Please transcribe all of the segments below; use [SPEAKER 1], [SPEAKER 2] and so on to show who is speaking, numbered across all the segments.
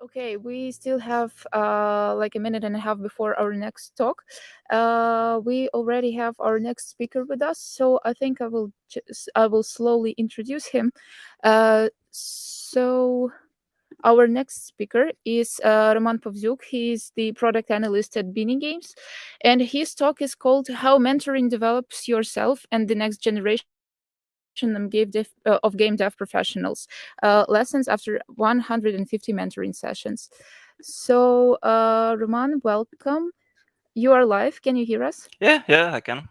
[SPEAKER 1] Okay, we still have like a minute and a half before our next talk. We already have our next speaker with us, so I think I will slowly introduce him. So our next speaker is Roman Povzyk. He is the product analyst at Bini Games, and his talk is called "How Mentoring Develops Yourself and the Next Generation of game dev professionals. Lessons after 150 mentoring sessions." So, Roman, welcome. You are live. Can you hear us?
[SPEAKER 2] Yeah, I can.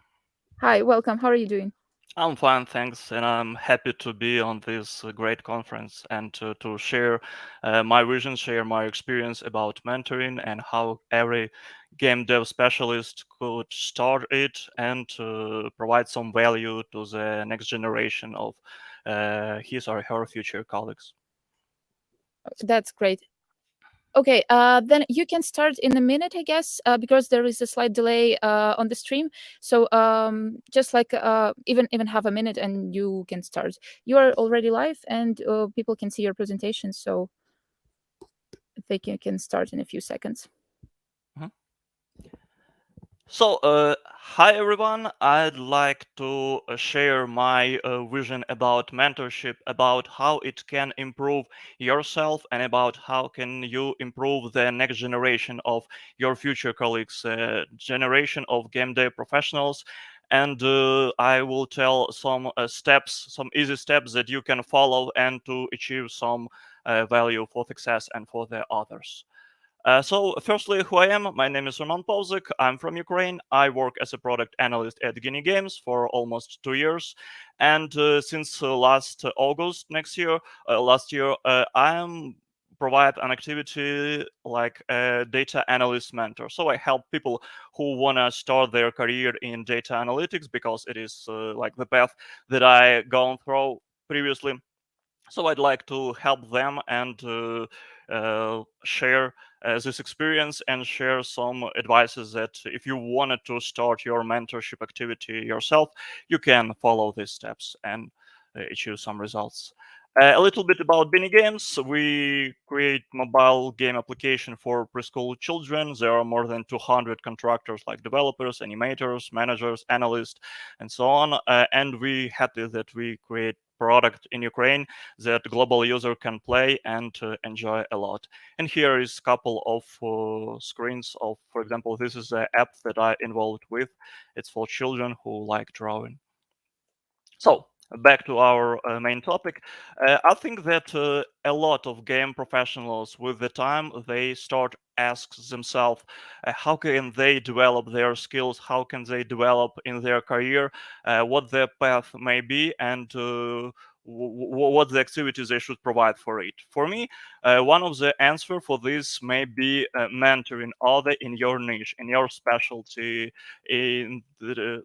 [SPEAKER 1] Hi, welcome. How are you doing?
[SPEAKER 2] I'm fine, thanks, and I'm happy to be on this great conference and to share my vision, share my experience about mentoring and how every game dev specialist could start it and provide some value to the next generation of his or her future colleagues.
[SPEAKER 1] That's great. Okay, then you can start in a minute, I guess, because there is a slight delay on the stream. So just like even have a minute, and you can start. You are already live, and people can see your presentation. So I think you can start in a few seconds.
[SPEAKER 2] Mhm. So, hi everyone. I'd like to share my vision about mentorship, about how it can improve yourself, and about how can you improve the next generation of your future colleagues, generation of game dev professionals. And I will tell some steps, some easy steps that you can follow and to achieve some value for success and for the others. So, firstly, who I am? My name is Roman Povzyk. I'm from Ukraine. I work as a product analyst at Guinea Games for almost 2 years, and since last year, I am provide an activity like a data analyst mentor. So I help people who wanna start their career in data analytics because it is like the path that I gone through previously. So I'd like to help them and share this experience and share some advices that if you wanted to start your mentorship activity yourself, you can follow these steps and achieve some results. A little bit about Bini Games. We create mobile game application for preschool children. There are more than 200 contractors like developers, animators, managers, analysts, and so on. And we happy that we create product in Ukraine that global user can play and enjoy a lot. And here is a couple of screens of, for example, this is the app that I involved with. It's for children who like drawing. So back to our main topic. I think that a lot of game professionals with the time they start ask themselves how can they develop their skills, how can they develop in their career, what their path may be, and what the activities they should provide for it. For me, one of the answer for this may be mentoring other in your niche, in your specialty, in the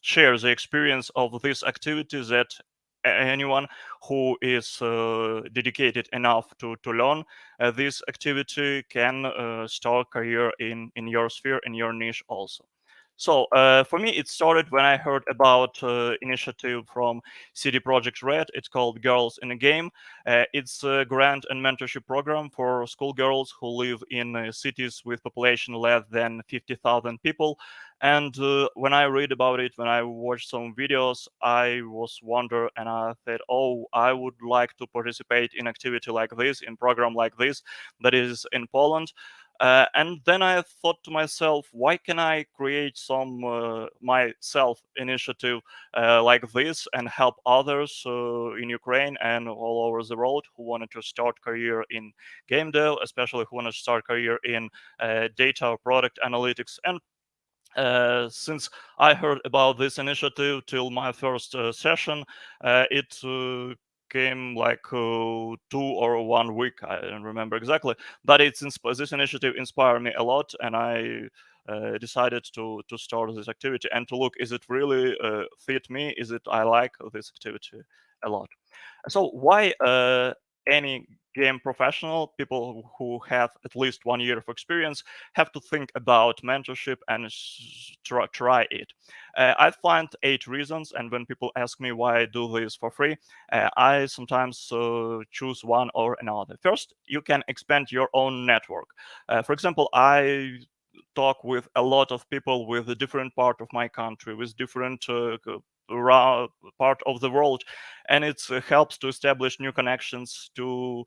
[SPEAKER 2] share the experience of this activity that anyone who is dedicated enough to learn this activity can start career in your sphere, in your niche also. So for me, it started when I heard about initiative from CD Projekt Red. It's called Girls in a Game. It's a grant and mentorship program for schoolgirls who live in cities with population less than 50,000 people. And when I read about it, when I watched some videos, I was wonder and I thought, oh, I would like to participate in activity like this, in program like this, that is in Poland. And then I thought to myself, why can I create some myself initiative like this and help others in Ukraine and all over the world who wanted to start career in game dev, especially who want to start career in data or product analytics. And since I heard about this initiative till my first session, it came like 2 or 1 week. I don't remember exactly, but this initiative inspired me a lot, and I decided to start this activity and to look is it really fit me? Is it I like this activity a lot? So why any game professional, people who have at least 1 year of experience, have to think about mentorship and try it. I find 8 reasons, and when people ask me why I do this for free, I sometimes choose one or another. First, you can expand your own network. For example, I talk with a lot of people with a different part of my country, with different part of the world, and it helps to establish new connections, to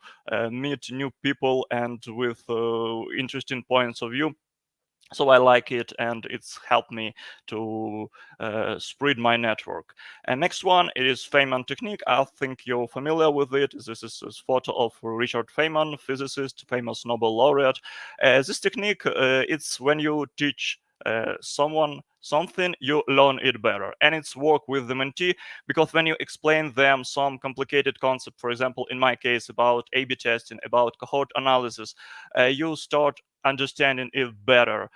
[SPEAKER 2] meet new people and with interesting points of view. So I like it, and it's helped me to spread my network. And next one, it is Feynman technique. I think you're familiar with it. This is a photo of Richard Feynman, physicist, famous Nobel laureate. This technique, it's when you teach someone something, you learn it better, and it's work with the mentee, because when you explain them some complicated concept, for example, in my case, about A/B testing, about cohort analysis, you start understanding it better,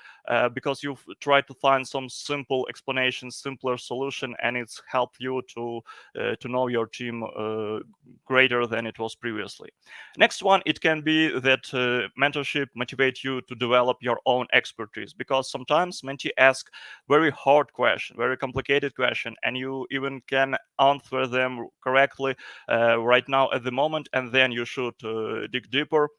[SPEAKER 2] because you've tried to find some simple explanation, simpler solution, and it's helped you to know your team greater than it was previously. Next one, it can be that mentorship motivates you to develop your own expertise, because sometimes mentee ask very hard question, very complicated question, and you even can answer them correctly right now at the moment, and then you should dig deeper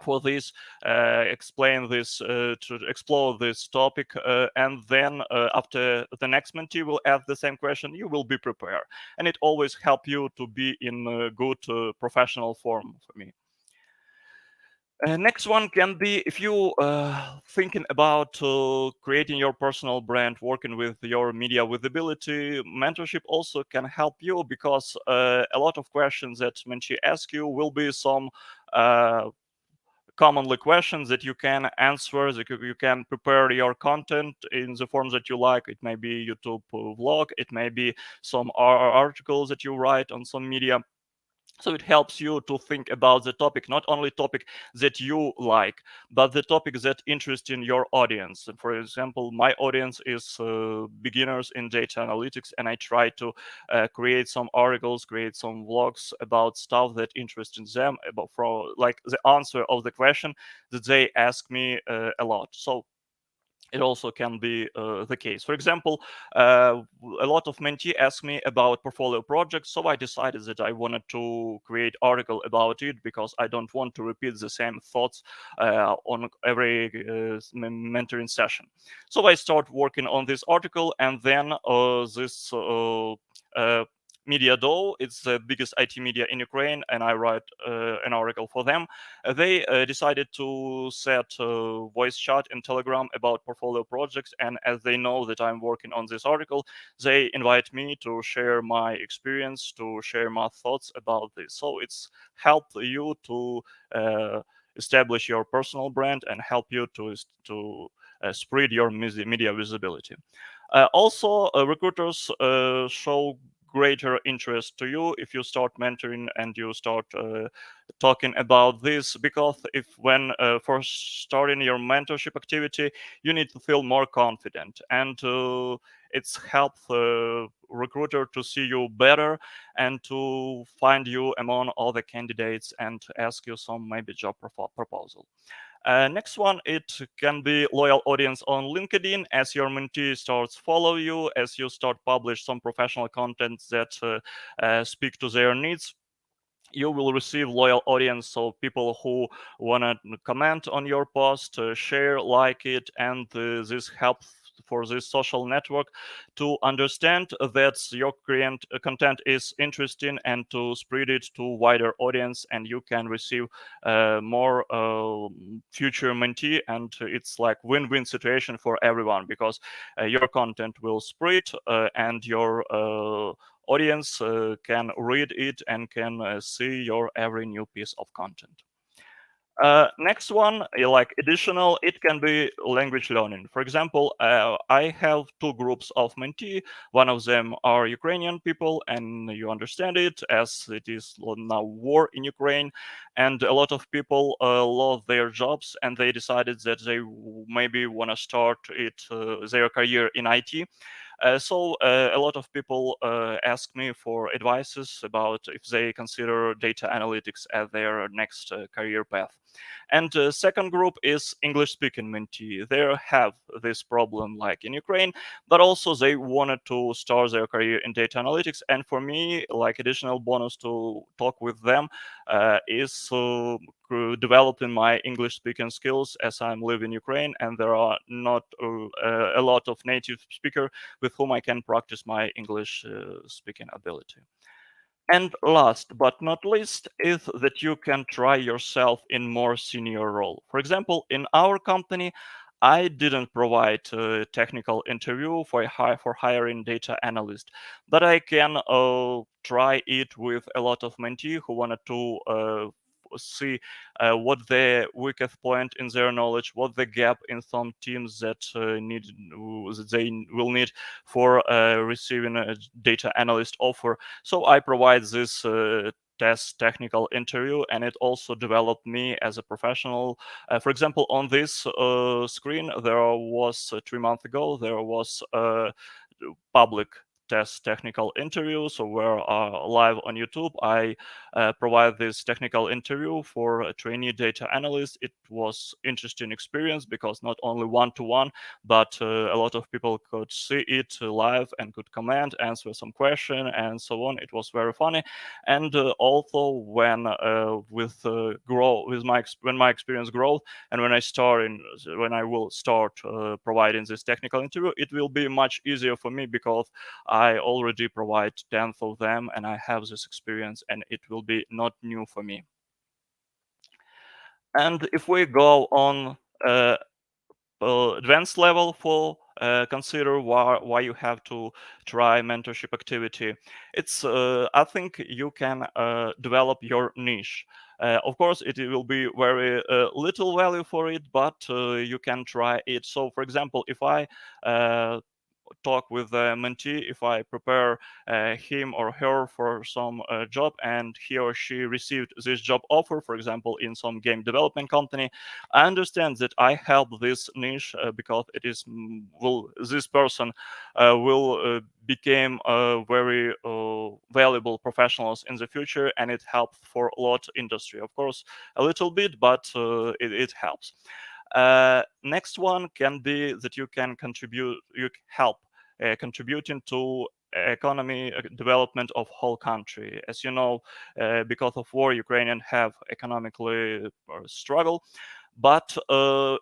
[SPEAKER 2] for this, explain this, to explore this topic, and then after the next mentee will ask the same question, you will be prepared, and it always help you to be in a good professional form for me. Next one can be, if you thinking about creating your personal brand, working with your media visibility, mentorship also can help you, because a lot of questions that mentee ask you will be some commonly questions that you can answer, that you can prepare your content in the forms that you like. It may be YouTube vlog, it may be some articles that you write on some media. So it helps you to think about the topic, not only topic that you like, but the topic that interests in your audience. And for example, my audience is beginners in data analytics, and I try to create some articles, create some vlogs about stuff that interests them, about from like the answer of the question that they ask me a lot. So it also can be the case. For example, a lot of mentee ask me about portfolio projects, so I decided that I wanted to create article about it, because I don't want to repeat the same thoughts on every mentoring session. So I start working on this article, and then this uh, Media Do, it's the biggest IT media in Ukraine, and I write an article for them. They decided to set voice chat in Telegram about portfolio projects, and as they know that I'm working on this article, they invite me to share my experience, to share my thoughts about this. So it's helped you to establish your personal brand and help you to spread your media visibility. Also, recruiters show greater interest to you if you start mentoring and you start talking about this, because if when first starting your mentorship activity, you need to feel more confident, and it's help recruiter to see you better and to find you among all the candidates and to ask you some maybe job proposal. Next one, it can be loyal audience on LinkedIn. As your mentee starts follow you, as you start publish some professional content that speak to their needs, you will receive loyal audience, so people who want to comment on your post, share, like it, and this helps for this social network to understand that your content is interesting and to spread it to wider audience, and you can receive more future mentee, and it's like win-win situation for everyone, because your content will spread, and your audience can read it and can see your every new piece of content. Next one, like additional, it can be language learning. For example, I have two groups of mentee. One of them are Ukrainian people, and you understand it as it is now war in Ukraine, and a lot of people lost their jobs, and they decided that they maybe want to start their career in IT. So a lot of people ask me for advices about if they consider data analytics as their next career path. And second group is English speaking mentee. They have this problem like in Ukraine, but also they wanted to start their career in data analytics. And for me, like additional bonus to talk with them is developing my English speaking skills as I'm live in Ukraine and there are not a lot of native speaker with whom I can practice my English speaking ability. And last but not least is that you can try yourself in more senior role. For example, in our company, I didn't provide a technical interview for hiring data analyst, but I can try it with a lot of mentee who wanted to see what the weakest point in their knowledge, what the gap in some teams that need that they will need for receiving a data analyst offer. So I provide this test technical interview and it also developed me as a professional. For example, on this screen there was 3 months ago there was a public test technical interview, so we're live on YouTube. I provide this technical interview for a trainee data analyst. It was interesting experience because not only one-to-one, but a lot of people could see it live and could comment, answer some question and so on. It was very funny. And also when grow with when my experience grows and when I will start providing this technical interview, it will be much easier for me because I already provide 10th of them and I have this experience and it will be not new for me. And if we go on uh, advanced level for consider why you have to try mentorship activity, it's I think you can develop your niche. Of course it will be very little value for it, but you can try it. So for example, if I talk with the mentee, if I prepare him or her for some job and he or she received this job offer, for example, in some game development company, I understand that I help this niche because it is will this person will become very valuable professionals in the future, and it helps for a lot industry. Of course, a little bit, but it helps. Next one can be that you can contribute, you help contributing to economy development of whole country. As you know, because of war, Ukrainian have economically struggle. But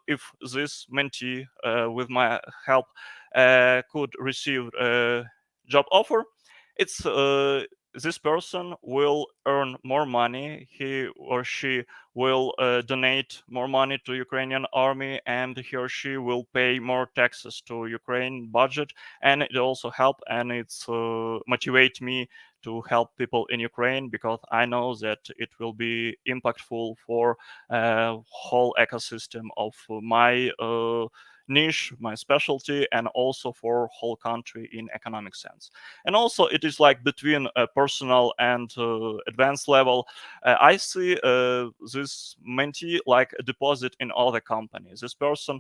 [SPEAKER 2] if this mentee, with my help, could receive a job offer, it's this person will earn more money. He or she will donate more money to Ukrainian army, and he or she will pay more taxes to Ukraine budget, and it also help and it's motivate me to help people in Ukraine because I know that it will be impactful for whole ecosystem of my niche, my specialty, and also for whole country in economic sense. And also it is like between personal and advanced level. I see this mentee like a deposit in other companies. This person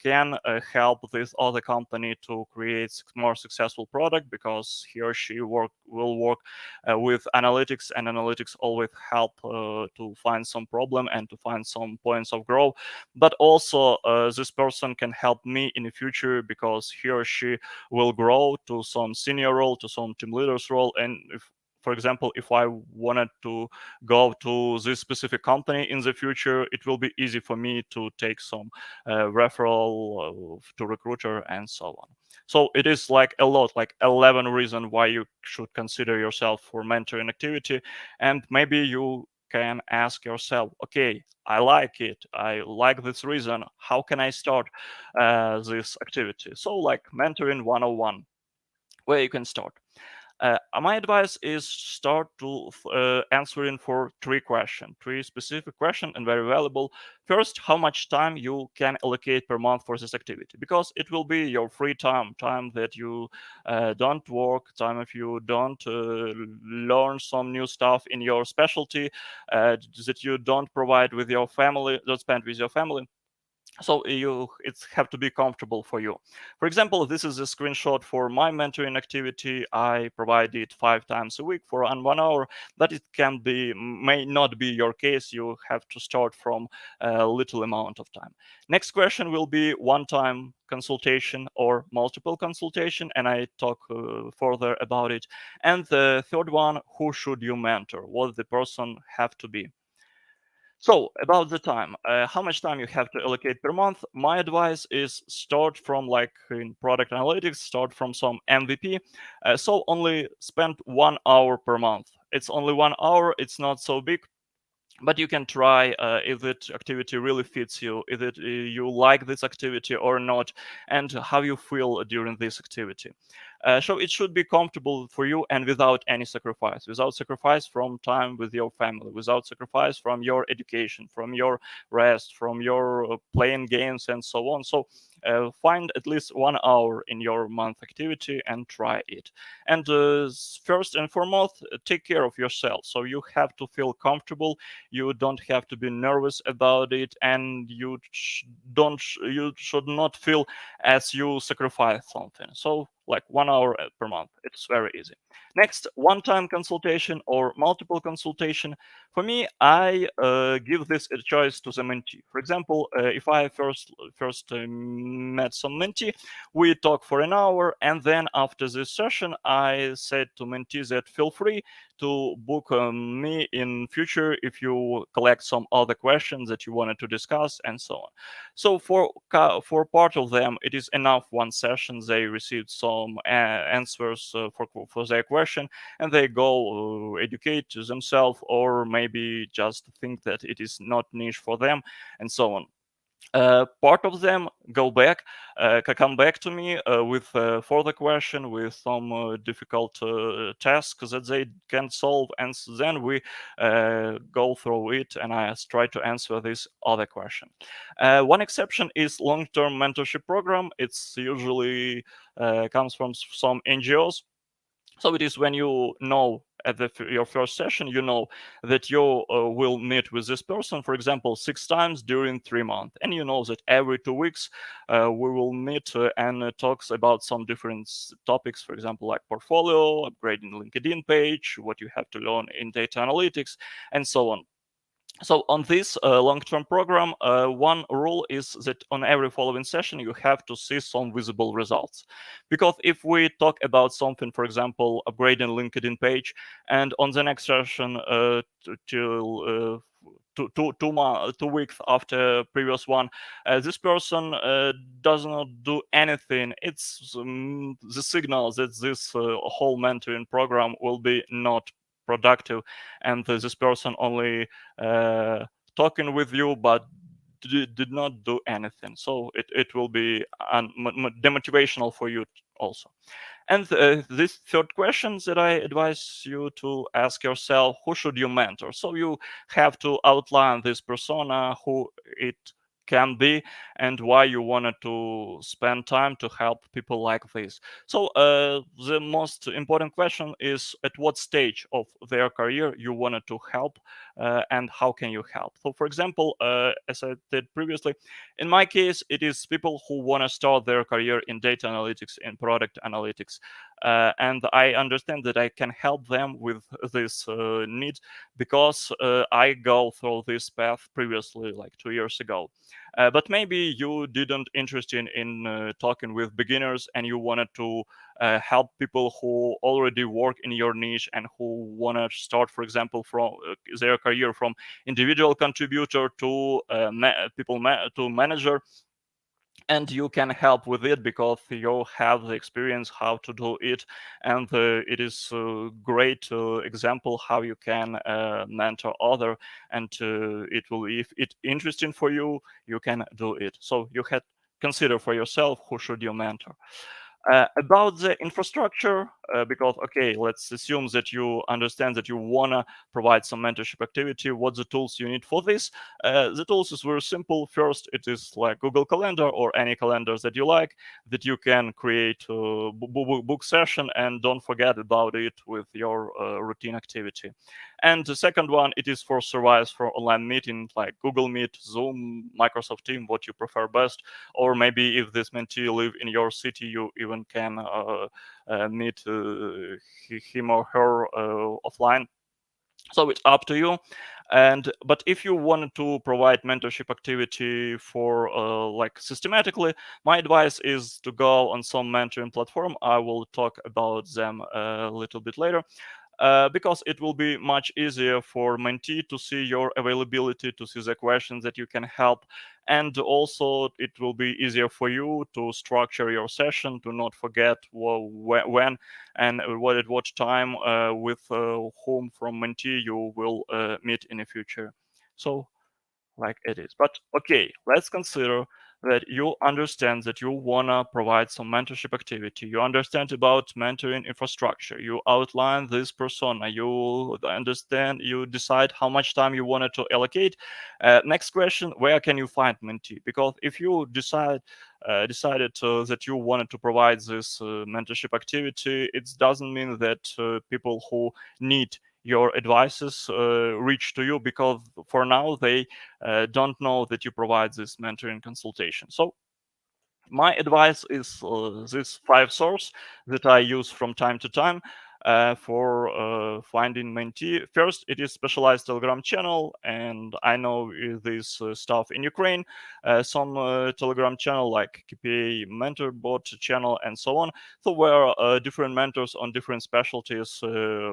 [SPEAKER 2] can help this other company to create more successful product because he or she will work with analytics, and analytics always help to find some problem and to find some points of growth. But also this person can help me in the future because he or she will grow to some senior role, to some team leaders role. And if, for example, if I wanted to go to this specific company in the future, it will be easy for me to take some referral to recruiter and so on. So it is like a lot, like 11 reasons why you should consider yourself for mentoring activity. And maybe you can ask yourself, okay, I like it, I like this reason, how can I start this activity? So like mentoring 101, where you can start. My advice is start to answering for three specific questions and very valuable. First, how much time you can allocate per month for this activity, because it will be your free time, time that you don't work, time if you don't learn some new stuff in your specialty, that you don't provide with your family, don't spend with your family. So it have to be comfortable for you. For example, this is a screenshot for my mentoring activity. I provide it 5 times a week for 1 hour, but it can be, may not be your case. You have to start from a little amount of time. Next question will be one-time consultation or multiple consultation, and I talk further about it. And the third one, who should you mentor? What the person have to be? So about the time, how much time you have to allocate per month? My advice is start from, like in product analytics, start from some MVP. So only spend 1 hour per month. It's only 1 hour. It's not so big, but you can try if that activity really fits you, if you like this activity or not, and how you feel during this activity. So it should be comfortable for you and without sacrifice from time with your family, without sacrifice from your education, from your rest, from your playing games and so on. So find at least 1 hour in your month activity and try it. And first and foremost, take care of yourself. So you have to feel comfortable, you don't have to be nervous about it, and you should not feel as you sacrifice something. So like 1 hour per month, it's very easy. Next, one-time consultation or multiple consultation. For me, I give this a choice to the mentee. For example, if I first met some mentee, we talk for an hour, and then after this session I said to mentee that feel free to book me in future if you collect some other questions that you wanted to discuss and so on. So for part of them, it is enough one session. They received some answers for their question, and they go educate themselves, or maybe just think that it is not niche for them, and so on. Part of them come back to me with further question, with some difficult tasks that they can solve, and then we go through it, and I try to answer this other question. One exception is long-term mentorship program. It's usually comes from some NGOs. So it is when you know at your first session, you know that you will meet with this person, for example, 6 times during 3 months, and you know that every 2 weeks we will meet and talks about some different topics, for example, like portfolio, upgrading LinkedIn page, what you have to learn in data analytics, and so on. So on this long-term program, one rule is that on every following session, you have to see some visible results. Because if we talk about something, for example, upgrading LinkedIn page, and on the next session, till 2 weeks after previous one, this person does not do anything. It's the signal that this whole mentoring program will be not productive, and this person only uh, talking with you, but did not do anything. So it will be demotivational for you also. And this third question that I advise you to ask yourself: who should you mentor? So you have to outline this persona, who it can be, and why you wanted to spend time to help people like this. So the most important question is at what stage of their career you wanted to help, and how can you help. So for example, as I did previously, in my case, it is people who want to start their career in data analytics, in product analytics. And I understand that I can help them with this need, because I go through this path previously, like 2 years ago. But maybe you didn't interested in talking with beginners, and you wanted to help people who already work in your niche and who want to start, for example, from their career from individual contributor to to manager, and you can help with it because you have the experience how to do it, and it is a great example how you can mentor other, and it will, if it interesting for you, you can do it. So you had consider for yourself who should you mentor. About the infrastructure, because okay, let's assume that you understand that you wanna provide some mentorship activity. What the tools you need for this? The tools is very simple. First, it is like Google Calendar or any calendars that you like, that you can create a book session, and don't forget about it with your routine activity. And the second one, it is for service for online meeting like Google Meet, Zoom, Microsoft Team, what you prefer best. Or maybe if this mentee live in your city, you even can meet him or her offline. So it's up to you. And but if you wanted to provide mentorship activity for like systematically, my advice is to go on some mentoring platform. I will talk about them a little bit later, because it will be much easier for mentee to see your availability, to see the questions that you can help, and also it will be easier for you to structure your session, to not forget when and what at what time with whom from mentee you will meet in the future. So like it is. But okay, let's consider that you understand that you wanna provide some mentorship activity. You understand about mentoring infrastructure. You outline this persona. You understand. You decide how much time you wanted to allocate. Next question: where can you find mentee? Because if you decided that you wanted to provide this mentorship activity, it doesn't mean that people who need your advices reach to you, because for now they don't know that you provide this mentoring consultation. So my advice is this five source that I use from time to time for finding mentee. First, it is specialized Telegram channel, and I know this stuff in Ukraine. Some Telegram channel like KPA mentor bot channel and so on. So where different mentors on different specialties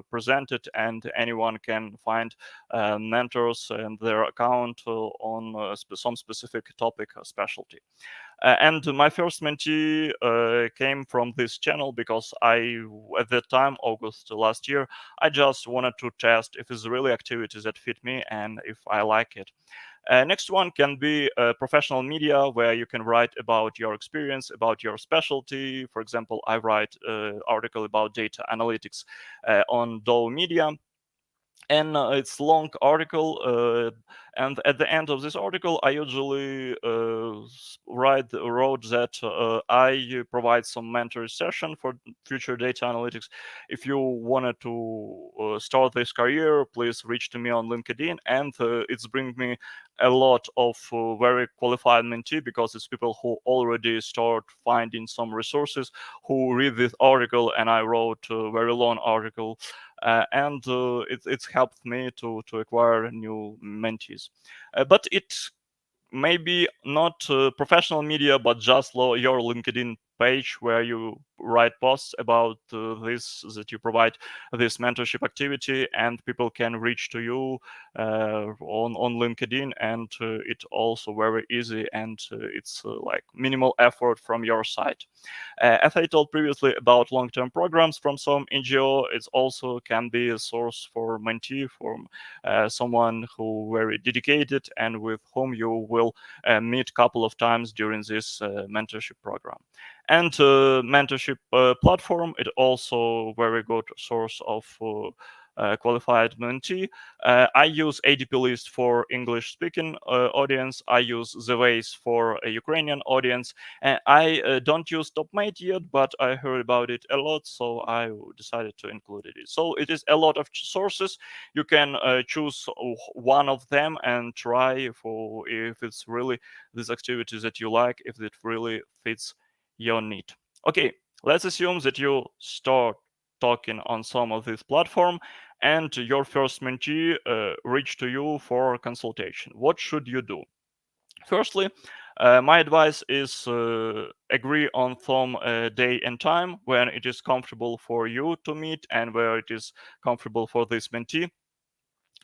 [SPEAKER 2] presented, and anyone can find mentors and their account on some specific topic or specialty. And my first mentee came from this channel because at that time, August last year, I just wanted to test if it's really activities that fit me and if I like it. Next one can be professional media, where you can write about your experience, about your specialty. For example, I write article about data analytics on Dow Media, and it's long article, and at the end of this article I usually wrote that I provide some mentor session for future data analytics. If you wanted to start this career, please reach to me on LinkedIn, and it's bring me a lot of very qualified mentee, because it's people who already start finding some resources, who read this article, and I wrote a very long article, and it's helped me to acquire new mentees. But it maybe not professional media, but just your LinkedIn page, where you write posts about this, that you provide this mentorship activity, and people can reach to you on LinkedIn, and it's also very easy, and it's like minimal effort from your side. As I told previously about long-term programs from some NGO, it also can be a source for mentee, for someone who very dedicated and with whom you will meet a couple of times during this mentorship program. And mentorship platform, it also very good source of qualified mentee. I use ADP list for English speaking audience. I use the ways for a Ukrainian audience. And I don't use TopMate yet, but I heard about it a lot, so I decided to include it. So it is a lot of sources. You can choose one of them and try for if it's really this activity that you like, if it really fits your need. Okay, let's assume that you start talking on some of this platform, and your first mentee reach to you for consultation. What should you do? Firstly, my advice is agree on some day and time when it is comfortable for you to meet, and where it is comfortable for this mentee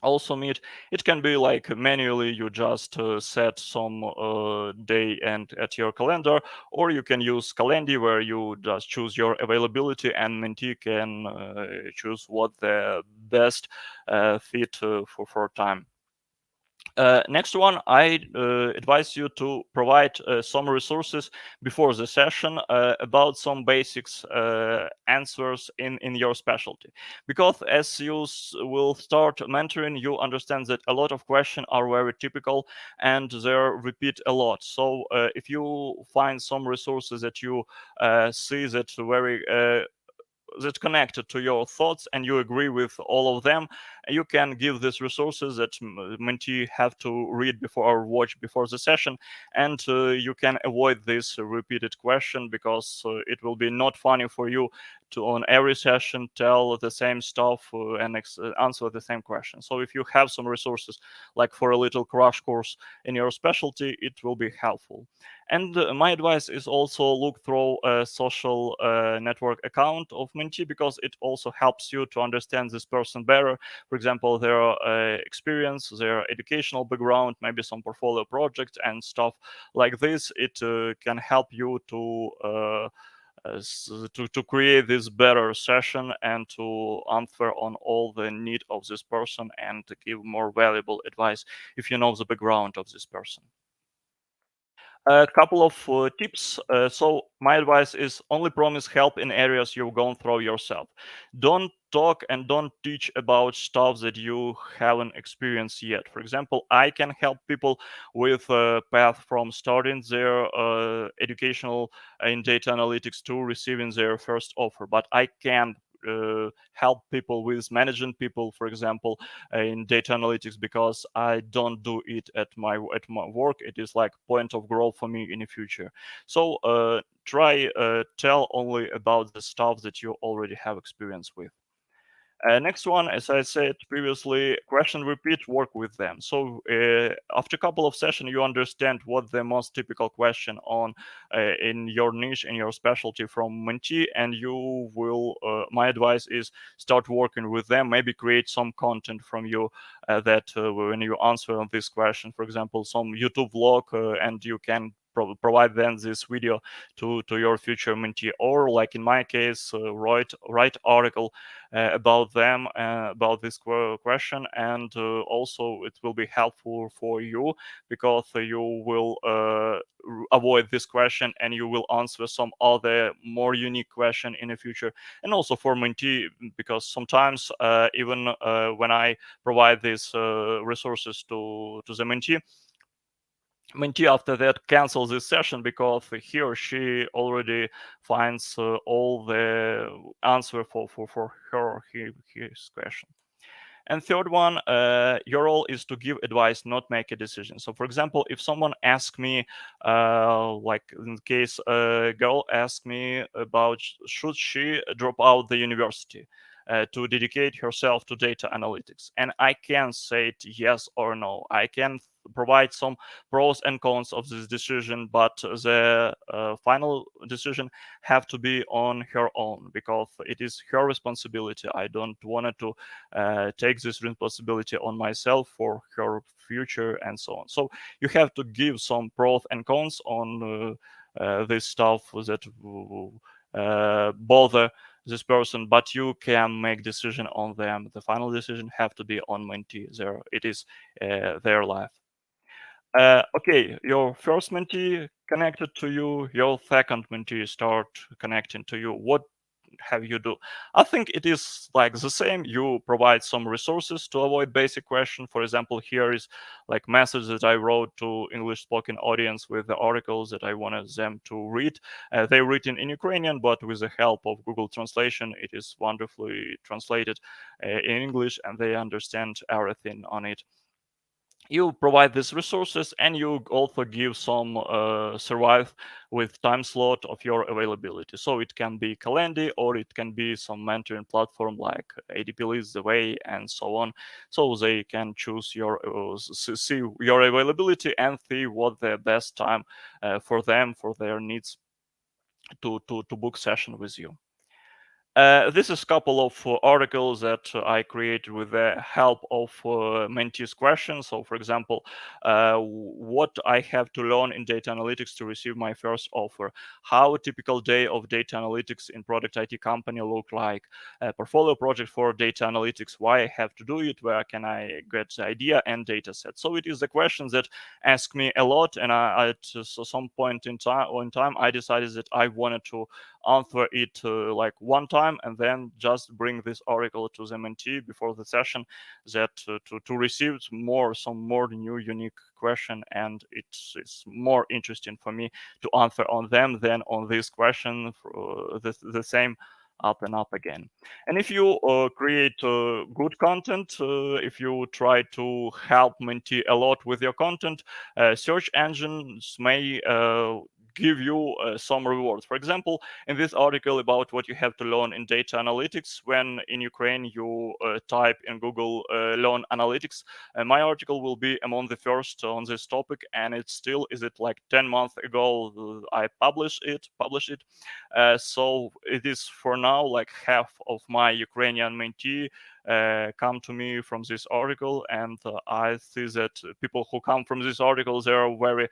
[SPEAKER 2] also meet. It can be like manually, you just set some day and at your calendar, or you can use Calendly, where you just choose your availability, and mentee can choose what the best fit for time. Next one, I advise you to provide some resources before the session about some basics answers in your specialty. Because as you will start mentoring, you understand that a lot of questions are very typical and they repeat a lot. So if you find some resources that you see that very that connected to your thoughts and you agree with all of them, you can give these resources that mentee have to read before or watch before the session, and you can avoid this repeated question because it will be not funny for you to on every session tell the same stuff and answer the same question. So if you have some resources like for a little crash course in your specialty, it will be helpful. And my advice is also look through a social network account of mentee because it also helps you to understand this person better. For example, their experience, their educational background, maybe some portfolio projects and stuff like this. It can help you to create this better session and to answer on all the need of this person and to give more valuable advice if you know the background of this person. A couple of tips. So my advice is only promise help in areas you've gone through yourself. Don't talk and don't teach about stuff that you haven't experienced yet. For example, I can help people with a path from starting their educational in data analytics to receiving their first offer, but I can't help people with managing people, for example, in data analytics because I don't do it at my work. It is like point of growth for me in the future. So try tell only about the stuff that you already have experience with. Next one, as I said previously, question repeat, work with them. So after a couple of sessions, you understand what the most typical question on in your niche, in your specialty from mentee, and you will. My advice is start working with them. Maybe create some content from you that when you answer on this question, for example, some YouTube vlog, and you can provide then this video to your future mentee, or like in my case, write article about them, about this question, and also it will be helpful for you because you will avoid this question and you will answer some other more unique question in the future. And also for mentee, because sometimes even when I provide these resources to the mentee after that cancels this session because he or she already finds all the answer for her or his question. And third one, your role is to give advice, not make a decision. So, for example, if someone asks me, like in the case, a girl asked me about should she drop out the university to dedicate herself to data analytics, and I can say it yes or no. I can provide some pros and cons of this decision, but the final decision have to be on her own because it is her responsibility. I don't want to take this responsibility on myself for her future and so on. So you have to give some pros and cons on this stuff that bother this person, but you can make decision on them. The final decision have to be on mentee. There, it is their life. Okay, your first mentee connected to you, your second mentee start connecting to you. What have you do? I think it is like the same. You provide some resources to avoid basic question. For example, here is like message that I wrote to English speaking audience with the articles that I wanted them to read. They written in Ukrainian, but with the help of Google Translation, it is wonderfully translated in English, and they understand everything on it. You provide these resources and you also give some survive with time slot of your availability. So it can be Calendly or it can be some mentoring platform like ADP Leads the Way and so on. So they can choose your see your availability and see what the best time for them for their needs to book session with you. This is a couple of articles that I created with the help of mentees' questions. So, for example, what I have to learn in data analytics to receive my first offer, how a typical day of data analytics in product IT company look like, a portfolio project for data analytics, why I have to do it, where can I get the idea and data set. So it is the questions that ask me a lot, and at some point in time, I decided that I wanted to answer it like one time and then just bring this oracle to the mentee before the session, that to receive some more new unique question, and it's more interesting for me to answer on them than on this question for the same up and up again. And if you create good content, if you try to help mentee a lot with your content, search engines may give you some rewards. For example, in this article about what you have to learn in data analytics, when in Ukraine you type in Google learn analytics, my article will be among the first on this topic, and it still is it like 10 months ago I published it. So it is for now like half of my Ukrainian mentee come to me from this article, and I see that people who come from this article, they are very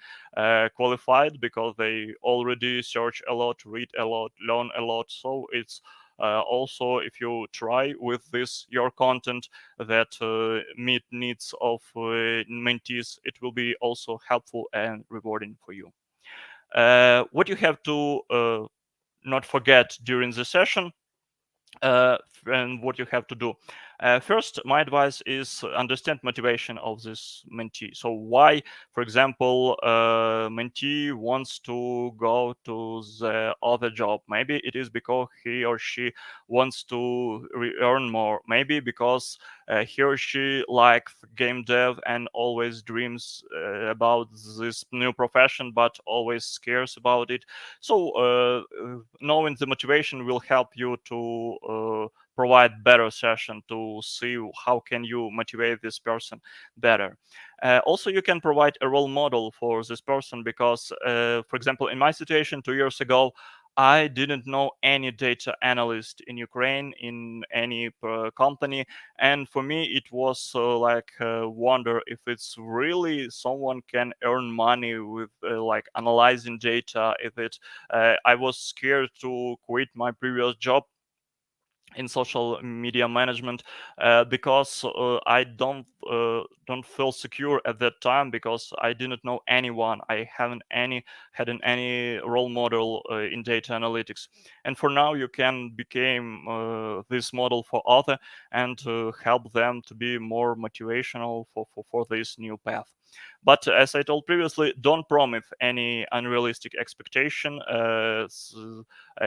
[SPEAKER 2] qualified because they already search a lot, read a lot, learn a lot. So it's also, if you try with this your content that meet needs of mentees, it will be also helpful and rewarding for you. What you have to not forget during the session, uh, and what you have to do. First, my advice is understand motivation of this mentee. So why, for example, mentee wants to go to the other job? Maybe it is because he or she wants to earn more. Maybe because he or she likes game dev and always dreams about this new profession, but always scares about it. So knowing the motivation will help you to provide better session to see how can you motivate this person better. Also, you can provide a role model for this person because, for example, in my situation 2 years ago, I didn't know any data analyst in Ukraine in any company, and for me it was like wonder if it's really someone can earn money with like analyzing data. If it, I was scared to quit my previous job in social media management because I don't feel secure at that time because I didn't know anyone. I haven't any had any role model in data analytics. And for now, you can become this model for other and help them to be more motivational for this new path. But as I told previously, don't promise any unrealistic expectation.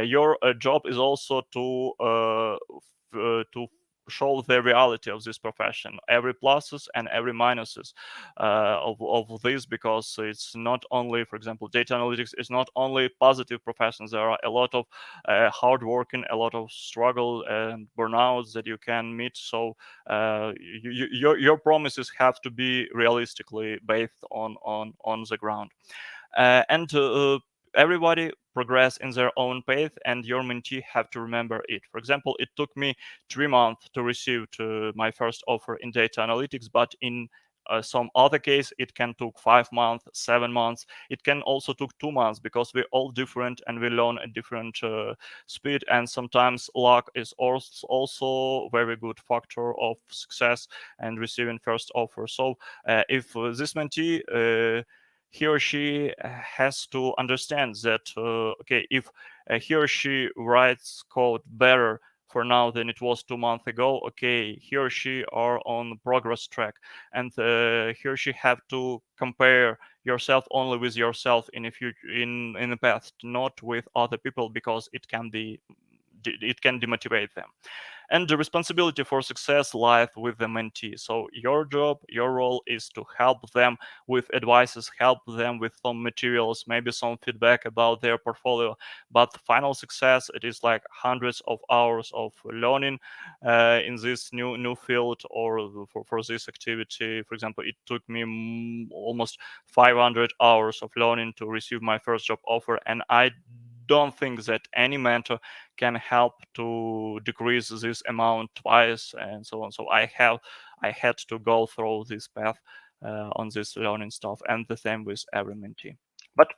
[SPEAKER 2] Your job is also to show the reality of this profession, every pluses and every minuses of this, because it's not only, for example, data analytics is not only positive professions. There are a lot of hard working, a lot of struggle and burnouts that you can meet. So your promises have to be realistically based on the ground. And everybody progress in their own pace, and your mentee have to remember it. For example, it took me 3 months to receive my first offer in data analytics, but in some other case it can took 5 months, 7 months. It can also took 2 months because we're all different and we learn at different speed, and sometimes luck is also very good factor of success and receiving first offer. So if this mentee he or she has to understand that okay, if he or she writes code better for now than it was 2 months ago, okay, he or she are on progress track, and he or she have to compare yourself only with yourself in a future, in the past, not with other people, because it can demotivate them. And the responsibility for success lies with the mentee. So your job, your role is to help them with advices, help them with some materials, maybe some feedback about their portfolio. But final success, it is like hundreds of hours of learning in this new field, or for this activity. For example, it took me almost 500 hours of learning to receive my first job offer, and I don't think that any mentor can help to decrease this amount twice and so on. So I had to go through this path on this learning stuff, and the same with every mentee. But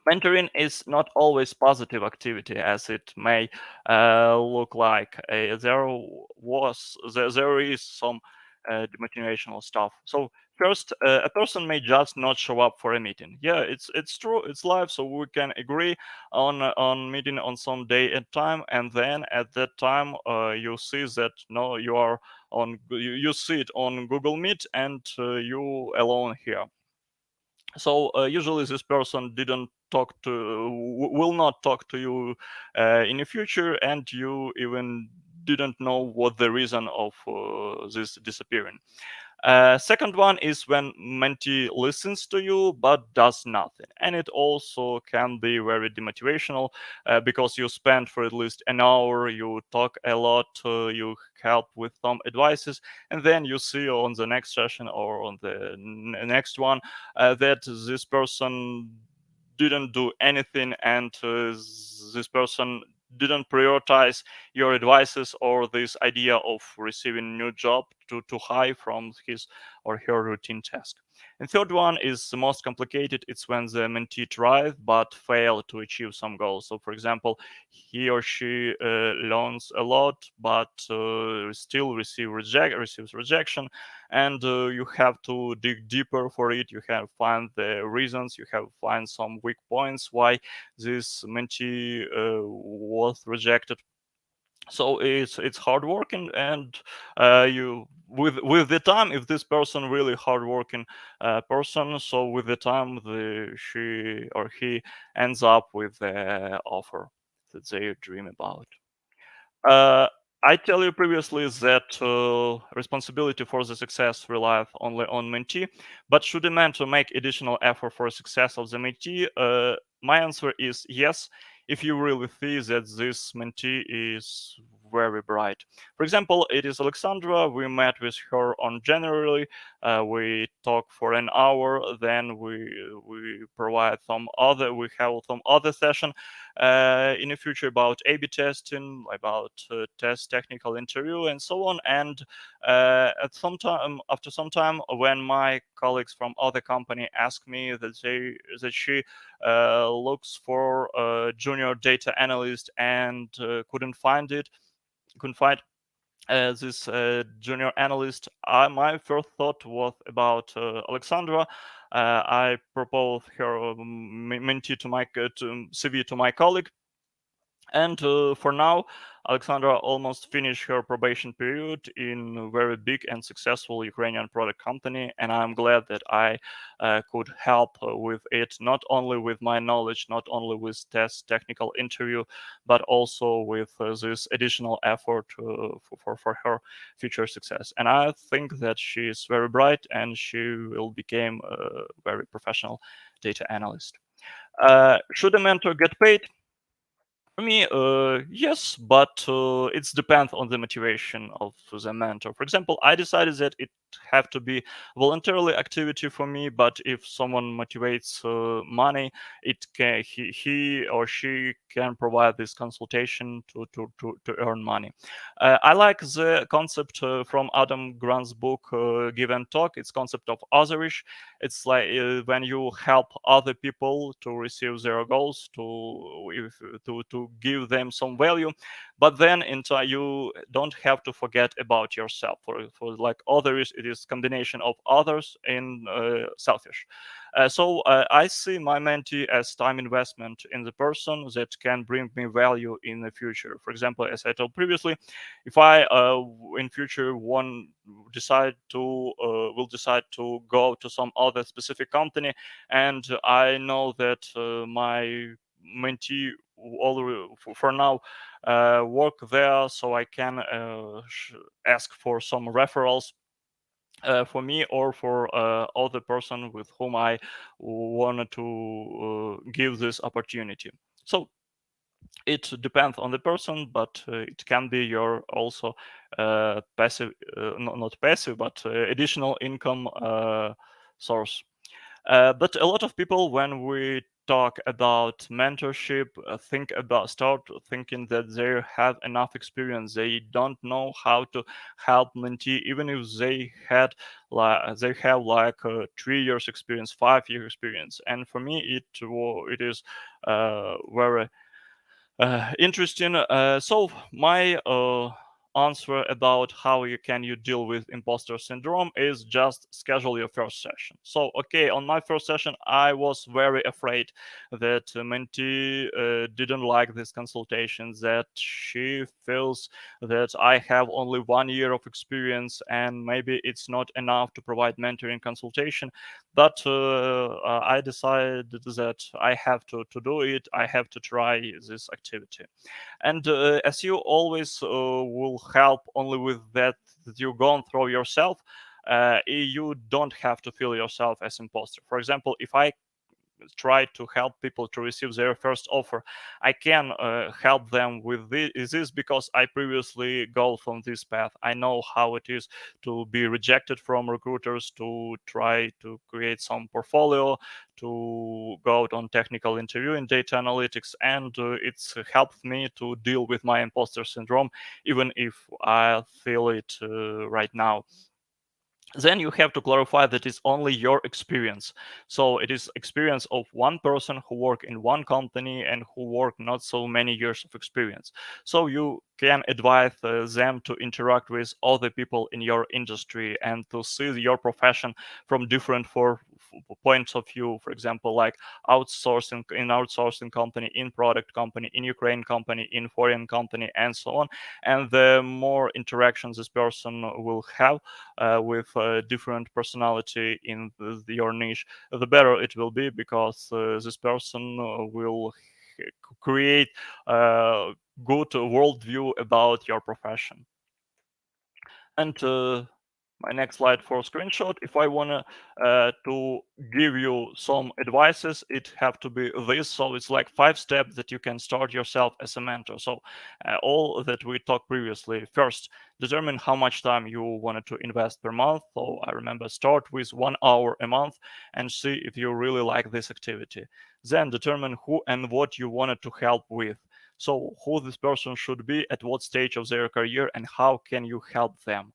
[SPEAKER 2] mentoring is not always positive activity as it may look like. There is some demotivational stuff. So first, a person may just not show up for a meeting. Yeah, it's true, it's live, so we can agree on meeting on some day and time, and then at that time you see that no, you are you see it on Google Meet, and you alone here. So usually this person didn't talk to will not talk to you in the future, and you even didn't know what the reason of this disappearing. Second one is when mentee listens to you but does nothing, and it also can be very demotivational because you spend for at least an hour, you talk a lot, you help with some advices, and then you see on the next session or on the next one that this person didn't do anything, and this person didn't prioritize your advices or this idea of receiving a new job too high from his or her routine task. And third one is the most complicated. It's when the mentee tries but fail to achieve some goals. So, for example, he or she learns a lot but still receives rejection, and you have to dig deeper for it. You have find the reasons. You have find some weak points why this mentee was rejected. So it's hard working, and you with the time, if this person really hardworking person, so with the time the she or he ends up with the offer that they dream about. uh, I tell you previously that responsibility for the success relies only on mentee, but should a mentor make additional effort for success of the mentee? My answer is yes, if you really see that this mentee is very bright. For example, it is Alexandra. We met with her on January. We talk for an hour. Then we provide some other. We have some other session in the future about A/B testing, about test technical interview, and so on. And at some time, after some time, when my colleagues from other company ask me that she looks for a junior data analyst and couldn't find this junior analyst, my first thought was about Alexandra. I proposed her mentee to my CV to my colleague, and for now, Alexandra almost finished her probation period in a very big and successful Ukrainian product company, and I'm glad that I could help with it, not only with my knowledge, not only with test technical interview, but also with this additional effort for her future success. And I think that she is very bright, and she will become a very professional data analyst. Should a mentor get paid? For me, yes, but it depends on the motivation of the mentor. For example, I decided that it have to be voluntarily activity for me, but if someone motivates money, he or she can provide this consultation to earn money. I like the concept from Adam Grant's book Give and Talk. It's concept of otherish. It's like when you help other people to receive their goals, to give them some value, but then in time you don't have to forget about yourself. For like others, it is combination of others and selfish. So I see my mentee as time investment in the person that can bring me value in the future. For example, as I told previously, if I in future one decide to will decide to go to some other specific company, and I know that my mentee already for now work there, so I can ask for some referrals for me or for other person with whom I wanted to give this opportunity. So it depends on the person, but it can be your also passive, not passive, but additional income source. But a lot of people, when we talk about mentorship, start thinking that they have enough experience. They don't know how to help mentee, even if they have like 3 years experience, 5 year experience. And for me, it is very interesting. So my answer about how you deal with imposter syndrome is just schedule your first session. So okay, on my first session, I was very afraid that mentee didn't like this consultation, that she feels that I have only 1 year of experience and maybe it's not enough to provide mentoring consultation. But I decided that I have to do it. I have to try this activity. And as you always will help only with that you've gone through yourself, you don't have to feel yourself as imposter. For example, if I try to help people to receive their first offer, I can help them with this because I previously go from this path. I know how it is to be rejected from recruiters, to try to create some portfolio, to go out on technical interview in data analytics, and it's helped me to deal with my imposter syndrome, even if I feel it right now. Then you have to clarify that it's only your experience. So it is experience of one person who work in one company and who work not so many years of experience. So you can advise them to interact with other people in your industry and to see your profession from different points of view. For example, like outsourcing company, in product company, in Ukraine company, in foreign company, and so on. And the more interactions this person will have with different personality in your niche, the better it will be, because this person will create a good worldview about your profession. And my next slide for screenshot. If I wanna to give you some advices, it have to be this. So it's like 5 steps that you can start yourself as a mentor. So all that we talked previously. First, determine how much time you wanted to invest per month. So I remember start with 1 hour a month and see if you really like this activity. Then determine who and what you wanted to help with. So who this person should be, at what stage of their career, and how can you help them.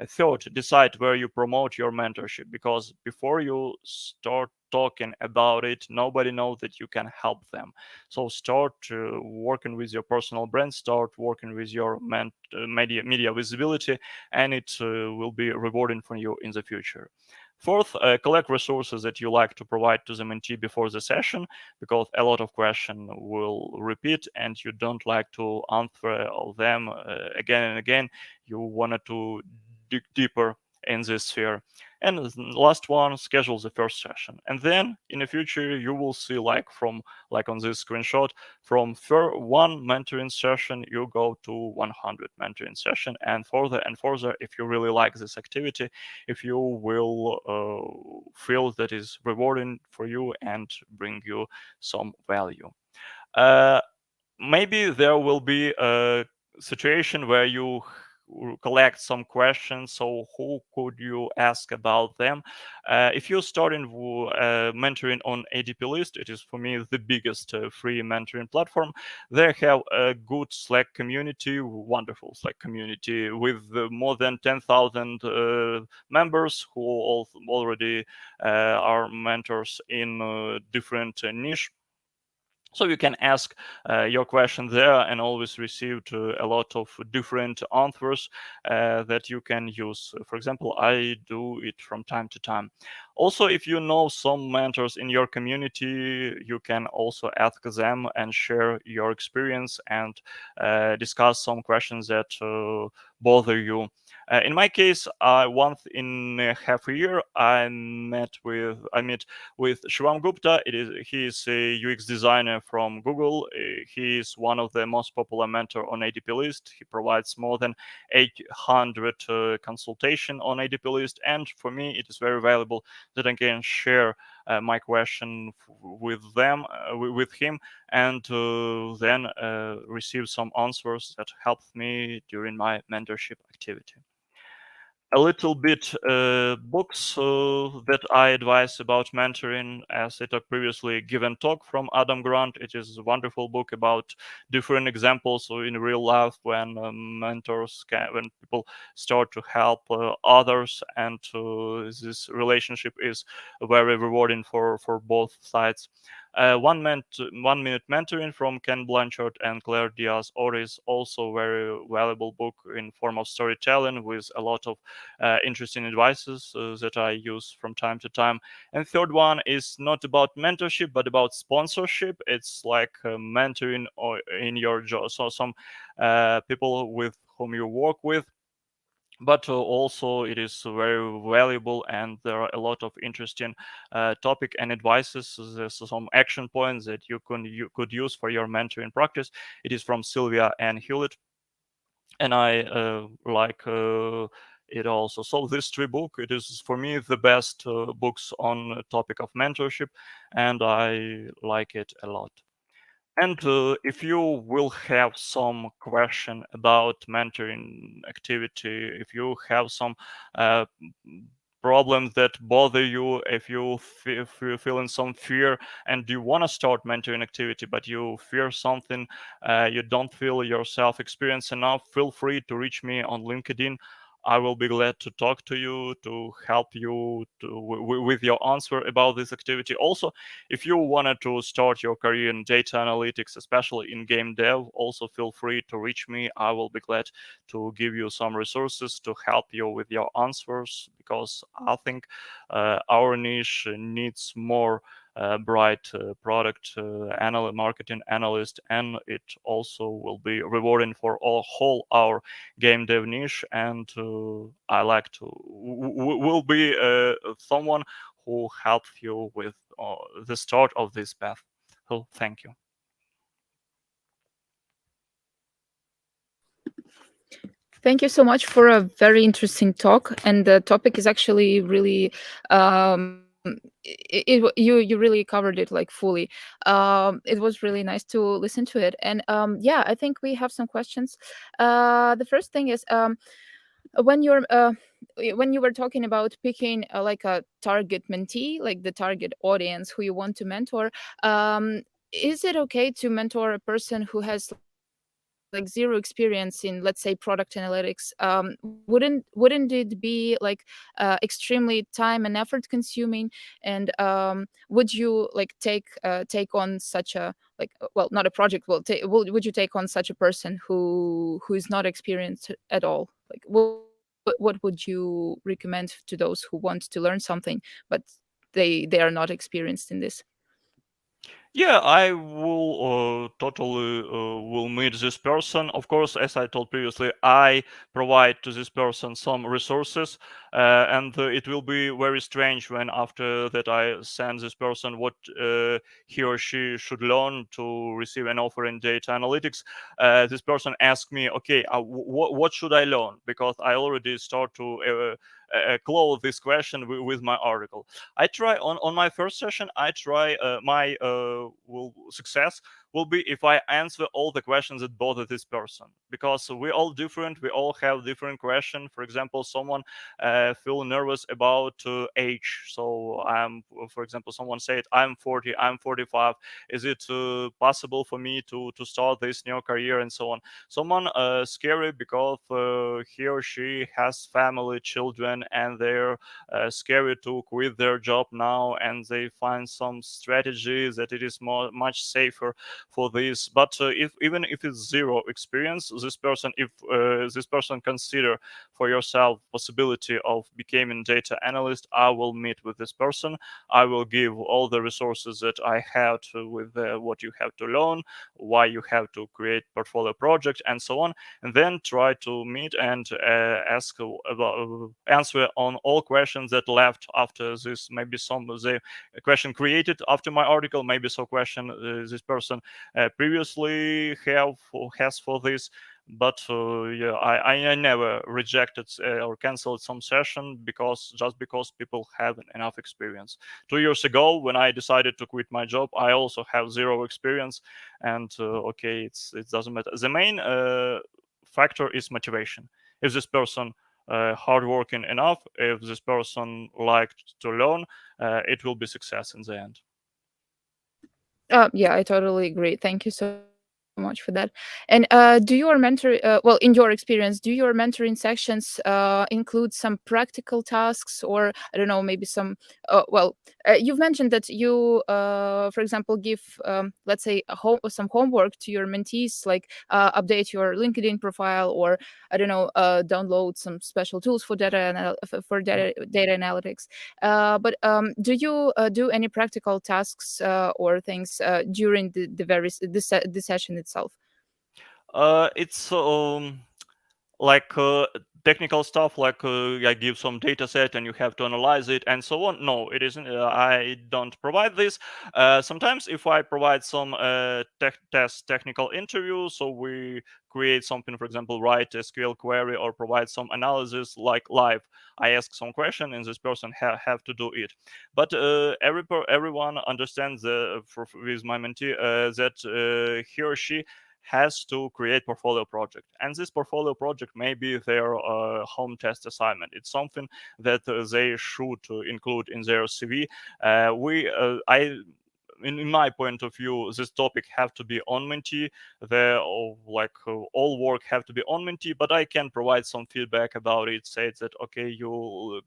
[SPEAKER 2] Third, decide where you promote your mentorship, because before you start talking about it, nobody knows that you can help them. So start working with your personal brand, start working with your media visibility, and it will be rewarding for you in the future. Fourth, collect resources that you like to provide to the mentee before the session, because a lot of questions will repeat and you don't like to answer all them again and again. You wanted to dig deeper in this sphere. And the last one, schedule the first session. And then in the future, you will see, like on this screenshot, from one mentoring session, you go to 100 mentoring session, and further, if you really like this activity, if you will feel that is rewarding for you and bring you some value. Uh, Maybe there will be a situation where you collect some questions. So who could you ask about them? If you're starting mentoring on ADP List, it is for me the biggest free mentoring platform. They have a good Slack community, wonderful Slack community with more than 10,000 members who already are mentors in different niche. So you can ask your question there and always receive a lot of different answers that you can use. For example, I do it from time to time. Also, if you know some mentors in your community, you can also ask them and share your experience and discuss some questions that bother you. In my case, once in a half a year, I met with Shivam Gupta. He is a UX designer from Google. He is one of the most popular mentor on ADP List. He provides more than 800 consultation on ADP List, and for me, it is very valuable that I can share my question with him, and then receive some answers that helped me during my mentorship activity. a little bit books that I advise about mentoring. As I talked previously, Give and Talk from Adam Grant. It is a wonderful book about different examples in real life when when people start to help others, and this relationship is very rewarding for both sides. 1 minute mentoring from Ken Blanchard and Claire Diaz Oris, also very valuable book in form of storytelling with a lot of interesting advices that I use from time to time. And third one is not about mentorship but about sponsorship. It's like mentoring or in your job. So some people with whom you work with, but also it is very valuable, and there are a lot of interesting topic and advices. There's some action points that you could use for your mentoring practice. It is from Sylvia and Hewlett, and I like it also. So this three book, it is for me the best books on topic of mentorship, and I like it a lot. And if you will have some question about mentoring activity, if you have some uh, problems that bother you, if you're feeling some fear and you want to start mentoring activity but you fear something, you don't feel yourself experienced enough, feel free to reach me on LinkedIn. I will be glad to talk to you, to help you with your answer about this activity. Also, if you wanted to start your career in data analytics, especially in game dev, also feel free to reach me. I will be glad to give you some resources to help you with your answers, because I think our niche needs more bright product marketing analyst, and it also will be rewarding for all whole our game dev niche. And I like to will be someone who helped you with the start of this path. So thank you.
[SPEAKER 1] Thank you so much for a very interesting talk, and the topic is actually really you really covered it like fully. It was really nice to listen to it, and yeah, I think we have some questions. The first thing is, when you're when you were talking about picking like a target mentee, like the target audience who you want to mentor, is it okay to mentor a person who has like zero experience in, let's say, product analytics? Wouldn't it be like extremely time and effort consuming? And would you like take on such a, like, well, not a project, well, would you take on such a person who is not experienced at all? Like, what would you recommend to those who want to learn something, but they are not experienced in this?
[SPEAKER 2] Yeah, I will totally will meet this person. Of course, as I told previously, I provide to this person some resources, and it will be very strange when after that I send this person what he or she should learn to receive an offer in data analytics. This person asks me, okay, what should I learn? Because I already start to close this question with my article. I try on my first session. I try my will success will be if I answer all the questions that bother this person, because we're all different. We all have different questions. For example, someone feel nervous about age. So I'm, for example, someone said I'm 40, I'm 45. Is it possible for me to start this new career and so on? Someone scary because he or she has family, children, and they're scary to quit their job now, and they find some strategies that it is much safer for this. But if even if it's zero experience, this person, if this person consider for yourself possibility of becoming data analyst, I will meet with this person. I will give all the resources that I have with what you have to learn, why you have to create portfolio project, and so on, and then try to meet and ask about answer on all questions that left after this. Maybe some of the question created after my article, maybe some question this person previously have or has for this. But yeah, I never rejected or canceled some session because just because people have enough experience. 2 years ago, when I decided to quit my job, I also have zero experience, and okay, it doesn't matter. The main factor is motivation. If this person hardworking enough, if this person liked to learn, it will be success in the end.
[SPEAKER 1] Yeah, I totally agree. Thank you so much for that. And do your in your experience, do your mentoring sections include some practical tasks, or I don't know, maybe some? You've mentioned that you, for example, give, let's say, some homework to your mentees, like update your LinkedIn profile, or I don't know, download some special tools for data analytics. But do you do any practical tasks or things during the session itself?
[SPEAKER 2] It's like technical stuff, like I give some data set and you have to analyze it and so on. No, it isn't. I don't provide this. Sometimes if I provide some test technical interview, so we create something, for example, write a SQL query or provide some analysis like live. I ask some question and this person have to do it. But everyone understands with my mentee that he or she has to create portfolio project, and this portfolio project may be their home test assignment. It's something that they should include in their CV. We I in my point of view, this topic have to be on mentee. The all work have to be on mentee, but I can provide some feedback about it. Say that okay, you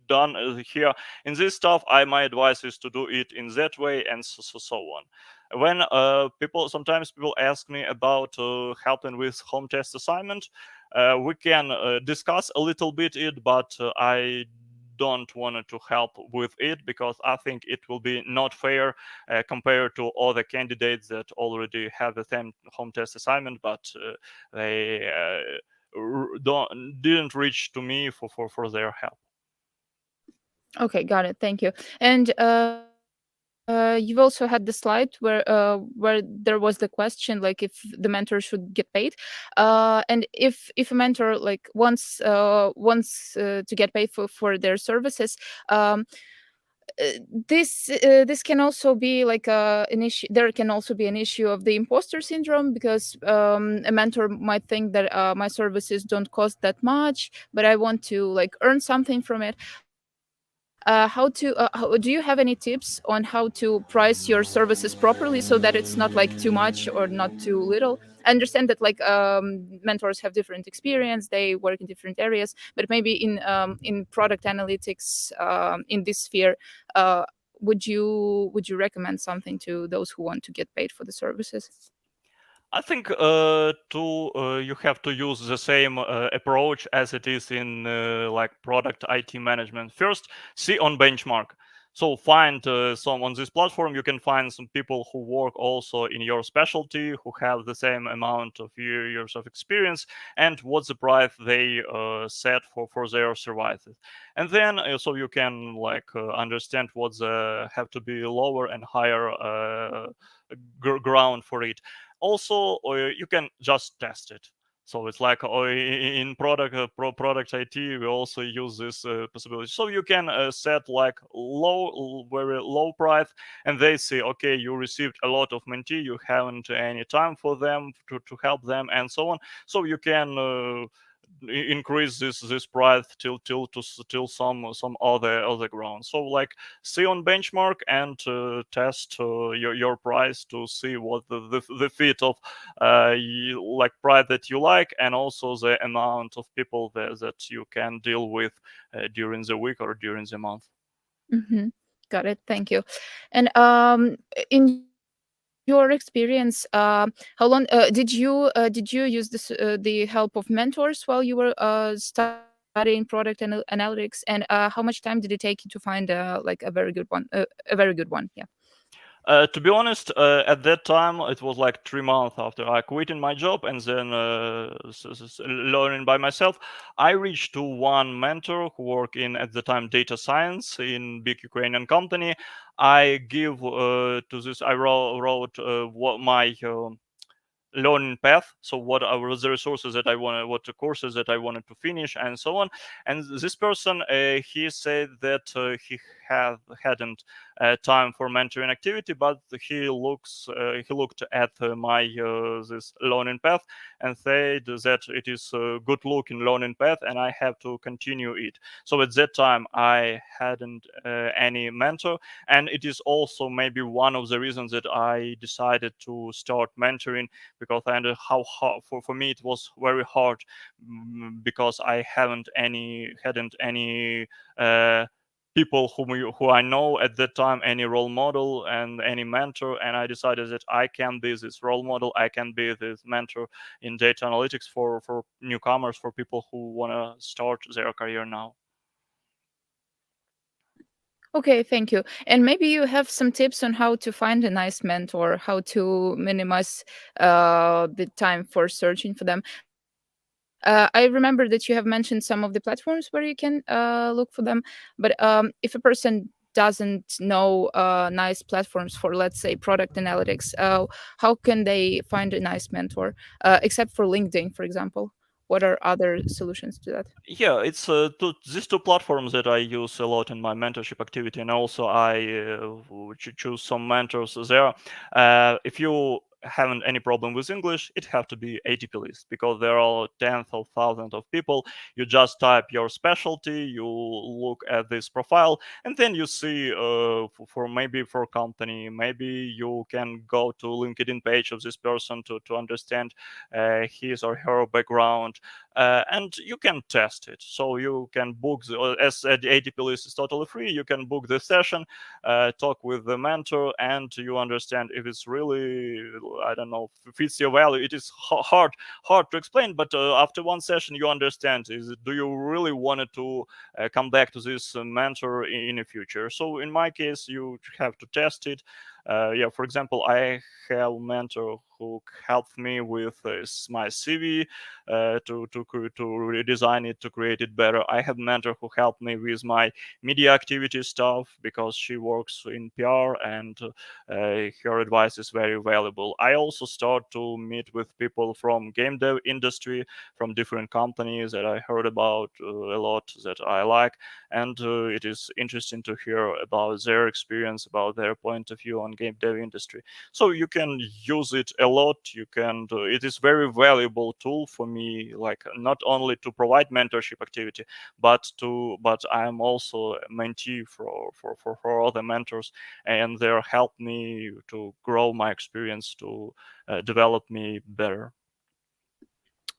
[SPEAKER 2] done here in this stuff. My advice is to do it in that way, and so on. When sometimes people ask me about helping with home test assignment, we can discuss a little bit it, but I don't want to help with it because I think it will be not fair compared to other candidates that already have the same home test assignment, but they didn't reach to me for their help.
[SPEAKER 1] Okay, got it. Thank you. And you've also had the slide where there was the question, like if the mentor should get paid, and if a mentor like wants to get paid for their services. This can also be like an issue. There can also be an issue of the imposter syndrome, because a mentor might think that my services don't cost that much, but I want to like earn something from it. Do you have any tips on how to price your services properly so that it's not like too much or not too little? I understand that like mentors have different experience, they work in different areas, but maybe in product analytics, in this sphere, uh, would you recommend something to those who want to get paid for the services?
[SPEAKER 2] I think to you have to use the same approach as it is in like product IT management. First, see on benchmark. So find some on this platform. You can find some people who work also in your specialty, who have the same amount of years of experience, and what's the price they set for their services. And then so you can like understand what's have to be lower and higher ground for it. Also you can just test it. So it's like in product IT we also use this possibility, so you can set like very low price, and they say okay, you received a lot of mentee, you haven't any time for them to help them and so on. So you can increase this price till some other ground. So like see on benchmark and test your price to see what the fit of like price that you like, and also the amount of people that you can deal with during the week or during the month.
[SPEAKER 1] Mm-hmm. Got it. Thank you. And in your experience, how long did you use the help of mentors while you were studying product analytics? And how much time did it take you to find like a very good one? Yeah.
[SPEAKER 2] To be honest, at that time it was like 3 months after I quit in my job and then learning by myself. I reached to one mentor who worked in at the time data science in big Ukrainian company. I give to this. I wrote what my learning path, so what are the resources that I wanted, what the courses that I wanted to finish and so on. And this person he said that he hadn't time for mentoring activity, but he looked at my this learning path and said that it is a good looking learning path and I have to continue it. So at that time I hadn't any mentor, and it is also maybe one of the reasons that I decided to start mentoring, because I understood how hard for me it was very hard, because I hadn't any people who I know at that time, any role model and any mentor, and I decided that I can be this role model, I can be this mentor in data analytics for newcomers, for people who want to start their career now.
[SPEAKER 1] Okay, thank you. And maybe you have some tips on how to find a nice mentor, how to minimize the time for searching for them. I remember that you have mentioned some of the platforms where you can look for them, but if a person doesn't know nice platforms for, let's say, product analytics, how can they find a nice mentor, except for LinkedIn, for example? What are other solutions to that?
[SPEAKER 2] Yeah, it's these two platforms that I use a lot in my mentorship activity, and also I choose some mentors there. If you haven't any problem with English, it have to be ATP list, because there are tens of thousands of people. You just type your specialty, you look at this profile, and then you see for maybe for company, maybe you can go to LinkedIn page of this person to understand his or her background, and you can test it. So you can book as the ATP list is totally free. You can book the session, talk with the mentor, and you understand if it's really, I don't know, fits your value. It is hard to explain, but after one session you understand, do you really want to come back to this mentor in the future. So in my case, you have to test it. Yeah, for example, I have a mentor who helped me with my CV, to redesign it, to create it better. I have a mentor who helped me with my media activity stuff, because she works in PR, and her advice is very valuable. I also start to meet with people from game dev industry, from different companies that I heard about a lot, that I like, and it is interesting to hear about their experience, about their point of view on game dev industry. So you can use it a lot. You can do, it is very valuable tool for me, like not only to provide mentorship activity, but I am also a mentee for other mentors, and they help me to grow my experience, to develop me better.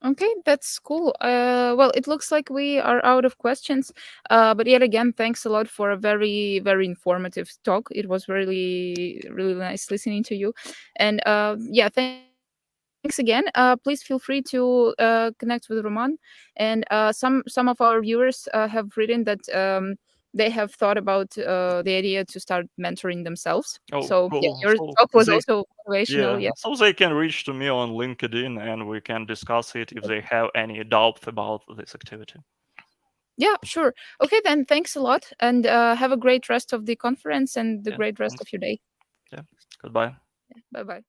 [SPEAKER 1] Okay, that's cool. Well, it looks like we are out of questions. But yet again, thanks a lot for a very, very informative talk. It was really, really nice listening to you. And yeah, thanks again. Please feel free to connect with Roman. And some of our viewers have written that they have thought about the idea to start mentoring themselves.
[SPEAKER 2] Oh,
[SPEAKER 1] So yeah,
[SPEAKER 2] cool.
[SPEAKER 1] your
[SPEAKER 2] So
[SPEAKER 1] talk was
[SPEAKER 2] they,
[SPEAKER 1] also motivational.
[SPEAKER 2] yeah,
[SPEAKER 1] Yeah.
[SPEAKER 2] so they can reach to me on LinkedIn, and we can discuss it if they have any doubts about this activity.
[SPEAKER 1] Yeah, sure. Okay, then thanks a lot and have a great rest of the conference and the
[SPEAKER 2] Yeah,
[SPEAKER 1] great rest
[SPEAKER 2] thanks.
[SPEAKER 1] of your day.
[SPEAKER 2] Yeah, goodbye.
[SPEAKER 1] Bye bye.